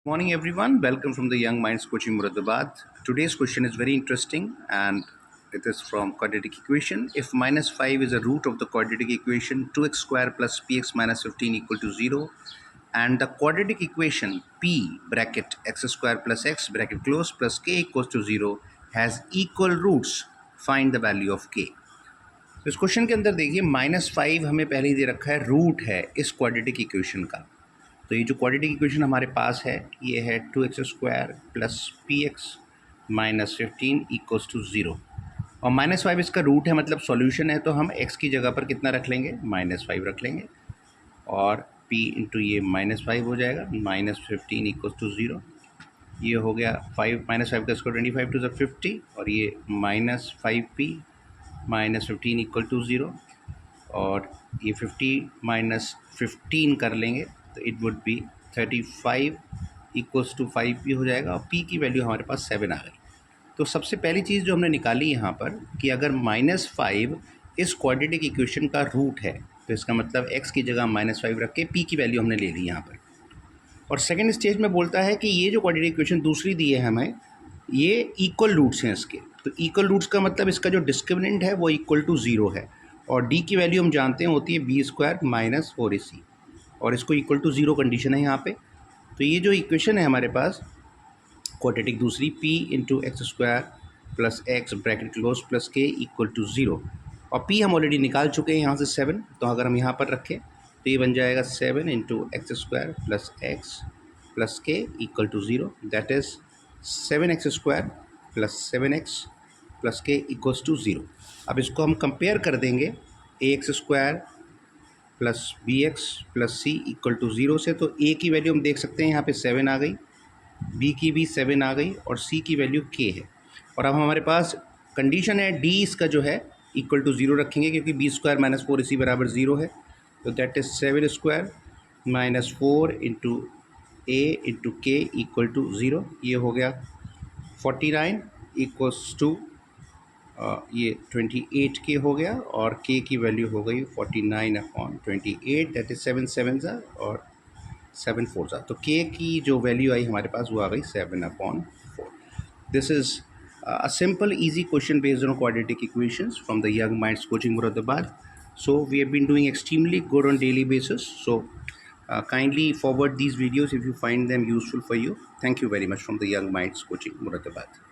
Morning everyone, welcome from the Young Minds Coaching Muradabad. Today's question is very interesting and it is from quadratic equation. If minus 5 is a root of the quadratic equation 2x square plus px minus 15 equal to 0 and the quadratic equation p bracket x square plus x bracket close plus k equals to 0 has equal roots, find the value of k. तो इस question के अंदर देखिए -5 हमें पहले ही दे रखा है, root है इस क्वाड्रेटिक इक्वेशन का। तो ये जो क्वाड्रेटिक इक्वेशन हमारे पास है ये है 2x square plus p x minus 15 equals to 0 और -5 इसका रूट है, मतलब सॉल्यूशन है। तो हम x की जगह पर कितना रख लेंगे, -5 रख लेंगे और p इंटू ये -5 हो जाएगा, -15 इक्वल्स टू 0। ये हो गया 5 -5 का स्क्वायर 25 टू द 50 और ये -5p -15 इक्वल टू 0 और ये 50 माइनस 15 कर लेंगे तो it would be 35 equals to 5p हो जाएगा और p की वैल्यू हमारे पास 7 आ गई। तो सबसे पहली चीज़ जो हमने निकाली यहाँ पर कि अगर -5 इस क्वाड्रेटिक इक्वेशन का रूट है तो इसका मतलब x की जगह -5 रख के p की वैल्यू हमने ले ली यहाँ पर। और सेकेंड स्टेज में बोलता है कि ये जो क्वाड्रेटिक इक्वेशन दूसरी दी है हमें, ये इक्वल रूट्स हैं इसके। तो इक्वल रूट्स का मतलब इसका जो डिस्क्रिमिनेंट है वो इक्वल टू 0 है और d की वैल्यू हम जानते हैं होती है बी स्क्वायर माइनस 4ac और इसको इक्वल टू 0 कंडीशन है यहाँ पे। तो ये जो इक्वेशन है हमारे पास क्वाड्रेटिक दूसरी p into x square plus x bracket close plus k equal to 0 और p हम ऑलरेडी निकाल चुके हैं यहाँ से 7। तो अगर हम यहाँ पर रखें तो ये बन जाएगा 7 into x square plus x plus k equal to 0, that is 7x square plus 7x plus k equals to 0। अब इसको हम कंपेयर कर देंगे ax square plus bx plus c equal to 0 से। तो a की वैल्यू हम देख सकते हैं यहाँ पे 7 आ गई, b की भी 7 आ गई और c की वैल्यू k है। और अब हमारे पास कंडीशन है d इसका जो है इक्वल टू 0 रखेंगे क्योंकि बी स्क्वायर माइनस 4ac बराबर 0 है। तो that is 7 square minus 4 into a into के इक्वल टू 0। ये हो गया 49 इक्वल्स टू ये 28 के हो गया और k की वैल्यू हो गई 49/28, दैट इज़ 7 7 और 7 4 तो k की जो वैल्यू आई हमारे पास वो आ गई 7/4। This is a simple easy question based on quadratic equations from the Young Minds Coaching Muradabad. So we have been doing extremely good on daily basis. So kindly forward these videos if you find them useful for you. Thank you very much from the Young Minds Coaching Muradabad.